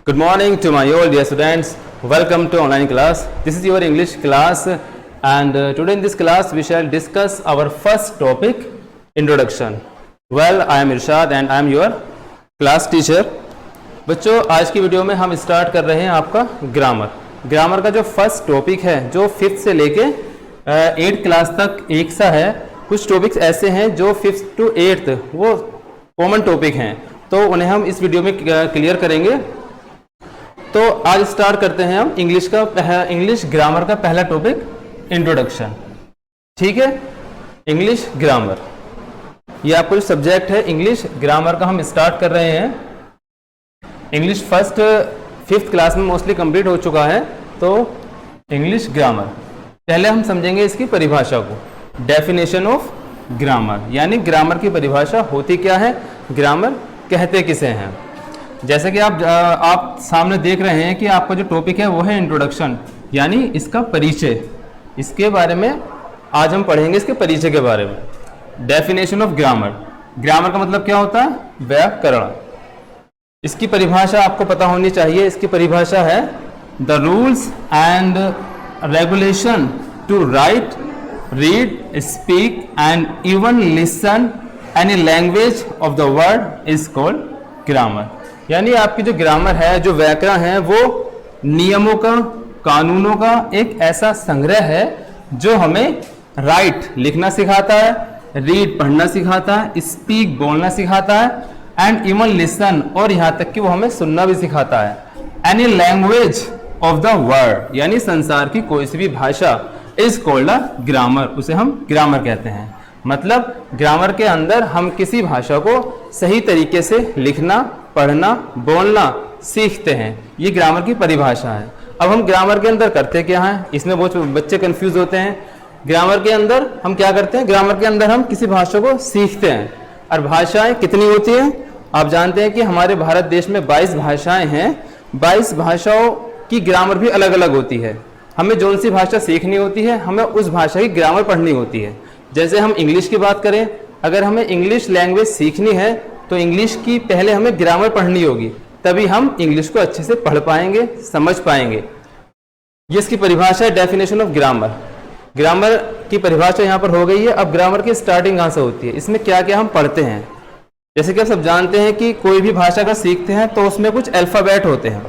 Good morning to my all dear students. Welcome to online class. This is your English class and today in this class we shall discuss our first topic, introduction. Well, I am Irshad and I am your class teacher. बच्चों, आज की video में हम start कर रहे हैं आपका grammar का जो फर्स्ट टॉपिक है, जो 5th से लेके 8th क्लास तक एक सा है। कुछ टॉपिक्स ऐसे हैं जो 5th to 8th वो कॉमन टॉपिक हैं, तो उन्हें हम इस वीडियो में क्लियर करेंगे। तो आज स्टार्ट करते हैं हम इंग्लिश ग्रामर का पहला टॉपिक, इंट्रोडक्शन। ठीक है, इंग्लिश ग्रामर ये आपको जो सब्जेक्ट है इंग्लिश ग्रामर का हम स्टार्ट कर रहे हैं। इंग्लिश फर्स्ट 5th क्लास में मोस्टली कंप्लीट हो चुका है। तो इंग्लिश ग्रामर पहले हम समझेंगे इसकी परिभाषा को, डेफिनेशन ऑफ ग्रामर, यानी ग्रामर की परिभाषा होती क्या है, ग्रामर कहते किसे हैं। जैसे कि आप सामने देख रहे हैं कि आपका जो टॉपिक है वो है इंट्रोडक्शन, यानी इसका परिचय। इसके बारे में आज हम पढ़ेंगे, इसके परिचय के बारे में। डेफिनेशन ऑफ ग्रामर का मतलब क्या होता है, व्याकरण। इसकी परिभाषा आपको पता होनी चाहिए। इसकी परिभाषा है the rules and regulation to write, read, speak and even listen any language of the word is called grammar. यानी आपकी जो ग्रामर है, जो व्याकरण है, वो नियमों का, कानूनों का एक ऐसा संग्रह है जो हमें राइट लिखना सिखाता है, रीड पढ़ना सिखाता है, स्पीक बोलना सिखाता है एंड इवन लिसन, और यहाँ तक कि वो हमें सुनना भी सिखाता है। Any language of the world, यानी संसार की कोई सी भी भाषा, इज कॉल्ड अ ग्रामर, उसे हम ग्रामर कहते हैं। मतलब ग्रामर के अंदर हम किसी भाषा को सही तरीके से लिखना, पढ़ना, बोलना सीखते हैं। ये ग्रामर की परिभाषा है। अब हम ग्रामर के अंदर करते क्या हैं, इसमें बहुत बच्चे कंफ्यूज होते हैं। ग्रामर के अंदर हम क्या करते हैं, ग्रामर के अंदर हम किसी भाषा को सीखते हैं। और भाषाएं कितनी होती हैं, आप जानते हैं कि हमारे भारत देश में 22 भाषाएं हैं। 22 भाषाओं की ग्रामर भी अलग अलग होती है। हमें जौन सी भाषा सीखनी होती है, हमें उस भाषा की ग्रामर पढ़नी होती है। जैसे हम इंग्लिश की बात करें, अगर हमें इंग्लिश लैंग्वेज सीखनी है तो इंग्लिश की पहले हमें ग्रामर पढ़नी होगी, तभी हम इंग्लिश को अच्छे से पढ़ पाएंगे, समझ पाएंगे। ये इसकी परिभाषा है, डेफिनेशन ऑफ ग्रामर की परिभाषा यहाँ पर हो गई है। अब ग्रामर की स्टार्टिंग कहाँ से होती है, इसमें क्या क्या हम पढ़ते हैं। जैसे कि आप सब जानते हैं कि कोई भी भाषा का सीखते हैं तो उसमें कुछ अल्फ़ाबेट होते हैं।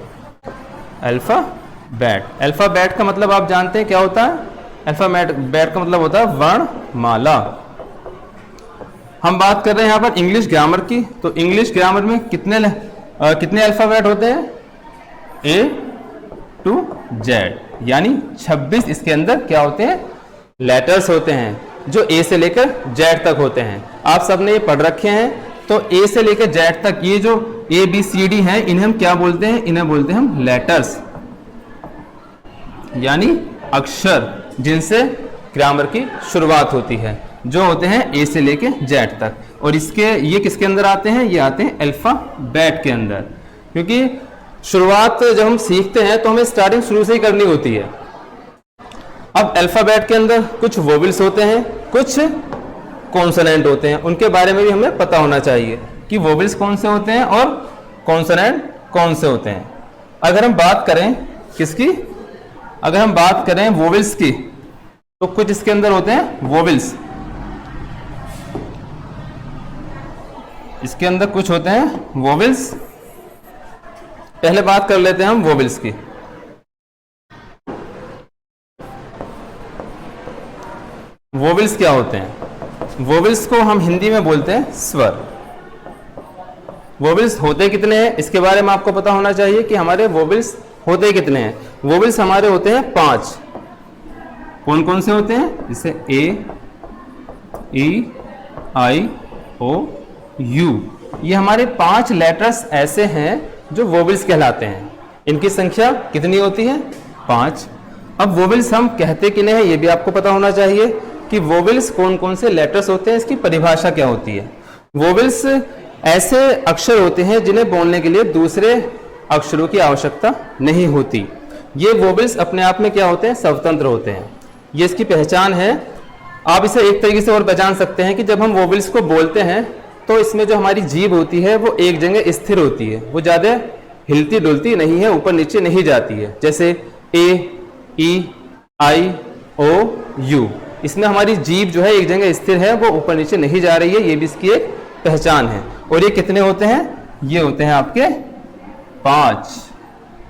अल्फ़ाबेट का मतलब आप जानते हैं क्या होता है, अल्फ़ाबेट का मतलब होता है वर्णमाला। हम बात कर रहे हैं यहाँ पर इंग्लिश ग्रामर की, तो इंग्लिश ग्रामर में कितने अल्फ़ाबेट होते हैं, A to Z, यानी 26 इसके अंदर क्या होते हैं, लेटर्स होते हैं, जो A से लेकर Z तक होते हैं। आप सबने ये पढ़ रखे हैं। तो A से लेकर Z तक ये जो ABCD हैं, इन्हें हम क्या बोलते हैं, इन्हें बोलते हैं हम लेटर्स, यानी अक्षर जिनसे ग्रामर की शुरुआत होती है, जो होते हैं A से लेके Z तक। और ये किसके अंदर आते हैं, ये आते हैं अल्फ़ाबेट के अंदर। क्योंकि शुरुआत जब हम सीखते हैं तो हमें स्टार्टिंग शुरू से ही करनी होती है। अब अल्फ़ाबेट के अंदर कुछ वोवेल्स होते हैं, कुछ कॉन्सोनेंट होते हैं। उनके बारे में भी हमें पता होना चाहिए कि वोवेल्स कौन से होते हैं और कॉन्सोनेंट कौन से होते हैं। अगर हम बात करें किसकी, अगर हम बात करें वोवेल्स की, तो कुछ इसके अंदर होते हैं वोवेल्स, इसके अंदर कुछ होते हैं वोवेल्स। पहले बात कर लेते हैं हम वोवेल्स की। वोवेल्स क्या होते हैं, वोवेल्स को हम हिंदी में बोलते हैं स्वर। वोवेल्स होते कितने हैं, इसके बारे में आपको पता होना चाहिए कि हमारे वोवेल्स होते कितने हैं। वोवेल्स हमारे होते हैं 5। कौन कौन से होते हैं, जैसे A, E, I, O, U। ये हमारे 5 लेटर्स ऐसे हैं जो वोवेल्स कहलाते हैं। इनकी संख्या कितनी होती है, 5। अब वोवेल्स हम कहते किन्हें हैं, ये भी आपको पता होना चाहिए कि वोवेल्स कौन कौन से लेटर्स होते हैं, इसकी परिभाषा क्या होती है। वोवेल्स ऐसे अक्षर होते हैं जिन्हें बोलने के लिए दूसरे अक्षरों की आवश्यकता नहीं होती। ये वोवेल्स अपने आप में क्या होते हैं, स्वतंत्र होते हैं। ये इसकी पहचान है। आप इसे एक तरीके से और पहचान सकते हैं कि जब हम वोवेल्स को बोलते हैं तो इसमें जो हमारी जीभ होती है वो एक जगह स्थिर होती है, वो ज़्यादा हिलती डुलती नहीं है, ऊपर नीचे नहीं जाती है। जैसे ए, ई, आई, ओ, यू, इसमें हमारी जीभ जो है एक जगह स्थिर है, वो ऊपर नीचे नहीं जा रही है, ये भी इसकी एक पहचान है। और ये कितने होते हैं? ये होते हैं आपके 5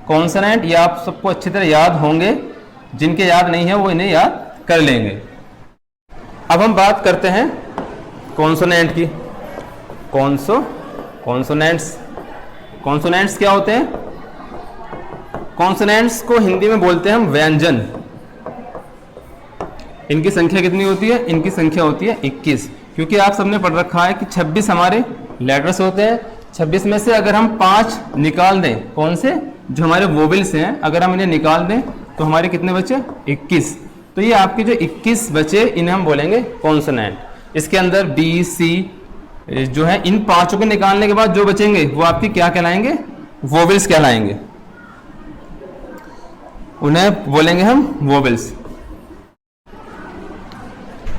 कॉन्सोनेंट। ये आप सबको अच्छी तरह याद होंगे, जिनके याद नहीं है वो इन्हें याद कर लेंगे। अब हम बात करते हैं कॉन्सोनेंट की। कॉन्सोनेंट्स क्या होते हैं? कॉन्सोनेंट्स को हिंदी में बोलते हैं हम व्यंजन। इनकी संख्या कितनी होती है? इनकी संख्या होती है 21, क्योंकि आप सबने पढ़ रखा है कि 26 हमारे लेटर्स होते हैं। 26 में से अगर हम 5 निकाल दें, कौन से? जो हमारे वोवेल्स हैं, अगर हम इन्हें निकाल दें तो हमारे कितने बचे? 21। तो ये आपके जो 21 बचे, इन्हें हम बोलेंगे कॉन्सोनेंट। इसके अंदर बी, सी जो है, इन 5 को निकालने के बाद जो बचेंगे वो आपकी क्या कहलाएंगे? वोवेल्स कहलाएंगे। उन्हें बोलेंगे हम वोवेल्स।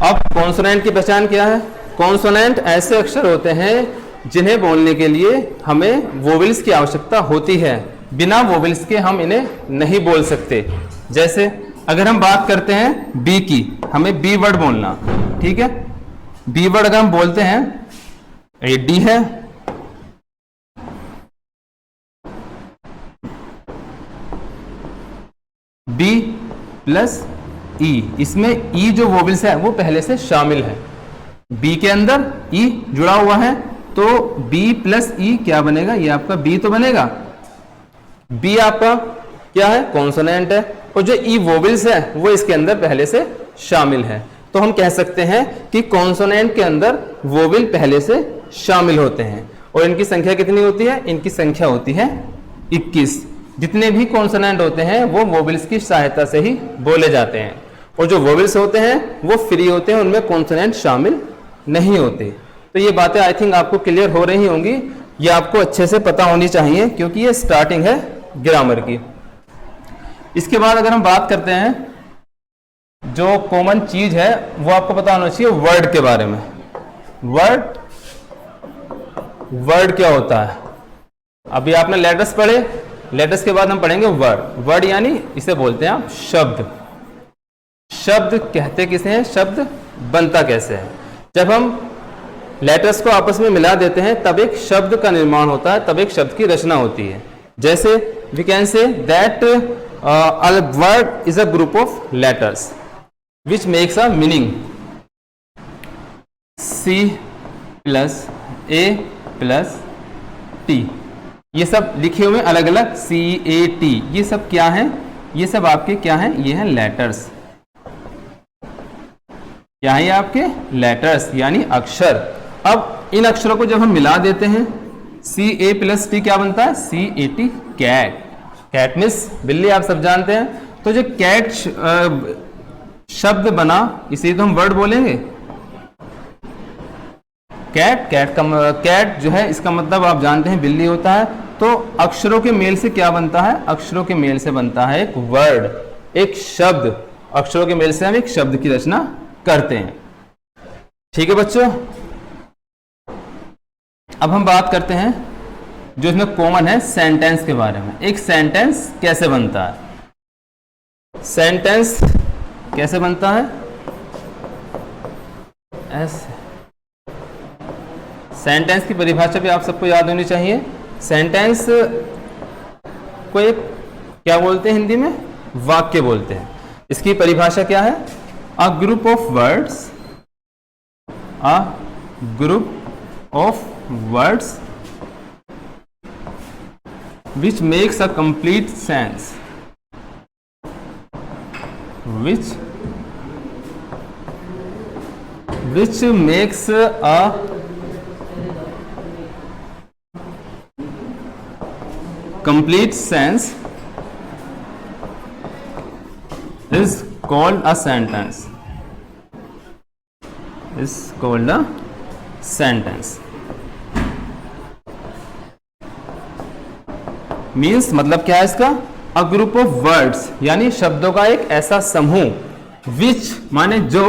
अब कॉन्सोनेंट की पहचान क्या है? कॉन्सोनेंट ऐसे अक्षर होते हैं जिन्हें बोलने के लिए हमें वोवेल्स की आवश्यकता होती है। बिना वोवेल्स के हम इन्हें नहीं बोल सकते। जैसे अगर हम बात करते हैं बी की, हमें बी वर्ड बोलना, ठीक है? बी वर्ड अगर हम बोलते हैं, ये डी है, बी प्लस ई, इसमें ई जो वोवेल्स है वो पहले से शामिल है। बी के अंदर ई जुड़ा हुआ है, तो बी प्लस ई क्या बनेगा? ये आपका बी तो बनेगा। बी आपका क्या है? कॉन्सोनेंट है। और जो ई वोवेल्स है वो इसके अंदर पहले से शामिल है। तो हम कह सकते हैं कि कॉन्सोनेंट के अंदर वोवेल पहले से शामिल होते हैं। और इनकी संख्या कितनी होती है? इनकी संख्या होती है 21। जितने भी कॉन्सोनेंट होते हैं वो वोवेल्स की सहायता से ही बोले जाते हैं। और जो वोवेल्स होते हैं वो फ्री होते हैं, उनमें कॉन्सोनेंट शामिल नहीं होते। तो ये बातें आई थिंक आपको क्लियर हो रही होंगी। ये आपको अच्छे से पता होनी चाहिए, क्योंकि ये स्टार्टिंग है ग्रामर की। इसके बाद अगर हम बात करते हैं, जो कॉमन चीज है वो आपको पता होना चाहिए वर्ड के बारे में। वर्ड क्या होता है? अभी आपने लेटर्स पढ़े, लेटर्स के बाद हम पढ़ेंगे वर्ड। वर्ड यानी इसे बोलते हैं आप शब्द। शब्द कहते किसे हैं? शब्द बनता कैसे है? जब हम लेटर्स को आपस में मिला देते हैं तब एक शब्द का निर्माण होता है, तब एक शब्द की रचना होती है। जैसे we can say that a word is a group of letters which makes a meaning. C plus A plus T, ये सब लिखे हुए अलग अलग CAT, ये सब क्या है? ये सब आपके क्या हैं? ये हैं लेटर्स। क्या है? ये आपके लेटर्स यानी अक्षर। अब इन अक्षरों को जब हम मिला देते हैं, CA plus T क्या बनता है? CAT, cat. कैट मीन्स बिल्ली, आप सब जानते हैं। तो जो कैट शब्द बना, इसे तो हम वर्ड बोलेंगे। कैट जो है, इसका मतलब आप जानते हैं बिल्ली होता है। तो अक्षरों के मेल से क्या बनता है? अक्षरों के मेल से बनता है एक वर्ड, एक शब्द। अक्षरों के मेल से हम एक शब्द की रचना करते हैं। ठीक है बच्चों, अब हम बात करते हैं जो इसमें कॉमन है सेंटेंस के बारे में। एक सेंटेंस कैसे बनता है? सेंटेंस कैसे बनता है? ऐसे। सेंटेंस की परिभाषा भी आप सबको याद होनी चाहिए। सेंटेंस को एक क्या बोलते हैं हिंदी में? वाक्य बोलते हैं। इसकी परिभाषा क्या है? A group of words, a group of words which makes a complete sense, which makes a complete sense is called a sentence, is called a sentence. Means मतलब क्या है इसका? अ ग्रुप ऑफ वर्ड्स यानी शब्दों का एक ऐसा समूह, विच माने जो,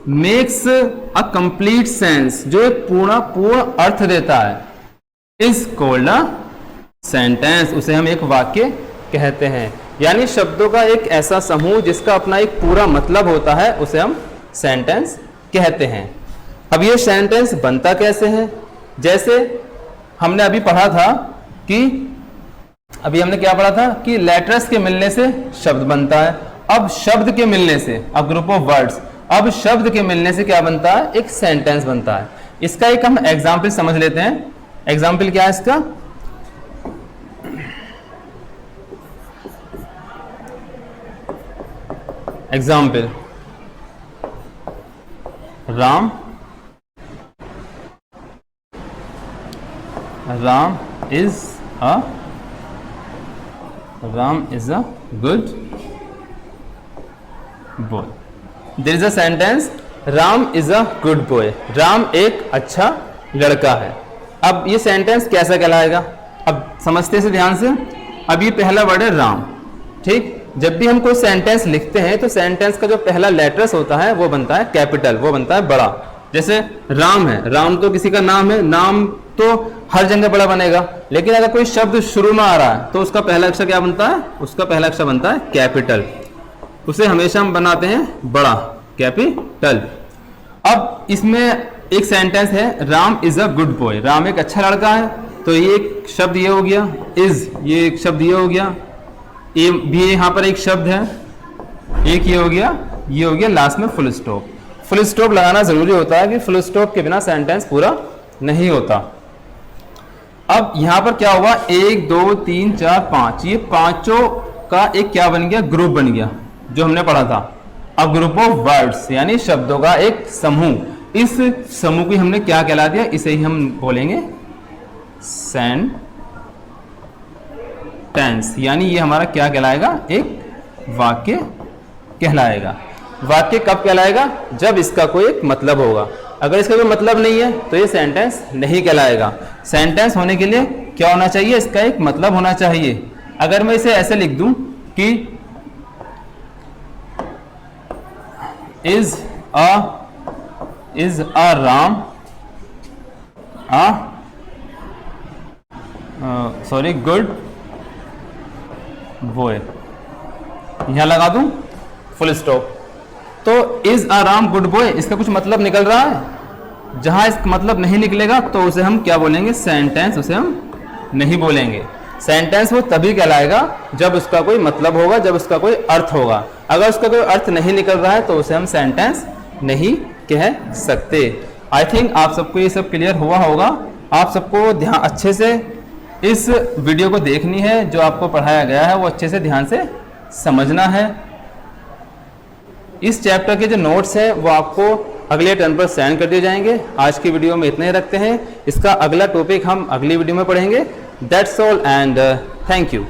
मेक्स अ कंप्लीट सेंस जो एक पूर्ण अर्थ देता है, इज कॉल्ड अ सेंटेंस, उसे हम एक वाक्य कहते हैं। यानी शब्दों का एक ऐसा समूह जिसका अपना एक पूरा मतलब होता है, उसे हम सेंटेंस कहते हैं। अब ये सेंटेंस बनता कैसे है? जैसे हमने अभी पढ़ा था कि अभी हमने क्या पढ़ा था कि लेटर्स के मिलने से शब्द बनता है। अब शब्द के मिलने से, अब ग्रुप ऑफ वर्ड्स, अब शब्द के मिलने से क्या बनता है? एक सेंटेंस बनता है। इसका एक हम एग्जाम्पल समझ लेते हैं। एग्जाम्पल क्या है इसका? Example, Ram is a good boy. There is a sentence, Ram is a good boy. Ram एक अच्छा लड़का है। अब ये सेंटेंस कैसा कहलाएगा? अब समझते से ध्यान से। अब ये पहला वर्ड है राम, ठीक। जब भी हम कोई सेंटेंस लिखते हैं तो सेंटेंस का जो पहला लेटर्स होता है वो बनता है कैपिटल, वो बनता है बड़ा। जैसे राम है, राम तो किसी का नाम है, नाम तो हर जगह बड़ा बनेगा, लेकिन अगर कोई शब्द शुरू में आ रहा है तो उसका पहला अक्षर क्या बनता है? उसका पहला अक्षर बनता है कैपिटल। उसे हमेशा हम बनाते हैं बड़ा, कैपिटल। अब इसमें एक सेंटेंस है, Ram is a good boy. Ram एक अच्छा लड़का है, तो ये एक शब्द ये हो गया, इज, ये एक शब्द ये हो गया, ये भी यहाँ पर एक शब्द है, एक ये हो गया लास्ट में फुल स्टॉप। फुल स्टॉप लगाना जरूरी होता है कि फुल स्टॉप के बिना सेंटेंस पूरा नहीं होता। अब यहाँ पर क्या हुआ? 1 2 3 4 5, ये पांचों का एक क्या बन गया? ग्रुप बन गया, जो हमने पढ़ा था। अब ग्रुप ऑफ वर्ड्स यानी शब्दों का एक समूह। इस समूह की हमने क्या कहला दिया? इसे ही हम बोलेंगे सेंटेंस। यानी ये हमारा क्या कहलाएगा? एक वाक्य कहलाएगा। वाक्य कब कहलाएगा? जब इसका कोई एक मतलब होगा। अगर इसका कोई मतलब नहीं है तो ये सेंटेंस नहीं कहलाएगा। सेंटेंस होने के लिए क्या होना चाहिए? इसका एक मतलब होना चाहिए। अगर मैं इसे ऐसे लिख दूं कि is a Ram good boy, यहां लगा दूं फुल स्टॉप, तो is a Ram good boy इसका कुछ मतलब निकल रहा है। जहां इसका मतलब नहीं निकलेगा तो उसे हम क्या बोलेंगे? सेंटेंस। उसे हम नहीं बोलेंगे। सेंटेंस वो तभी कहलाएगा जब उसका कोई मतलब होगा, जब उसका कोई अर्थ होगा। अगर उसका कोई अर्थ नहीं निकल रहा है तो उसे हम सेंटेंस नहीं कह सकते। आई थिंक आप सबको ये सब क्लियर हुआ होगा। आप सबको ध्यान अच्छे से इस वीडियो को देखनी है, जो आपको पढ़ाया गया है वो अच्छे से ध्यान से समझना है। इस चैप्टर के जो नोट्स हैं वो आपको अगले टर्न पर सेंड कर दिए जाएंगे। आज की वीडियो में इतने ही रखते हैं। इसका अगला टॉपिक हम अगली वीडियो में पढ़ेंगे। That's all and thank you.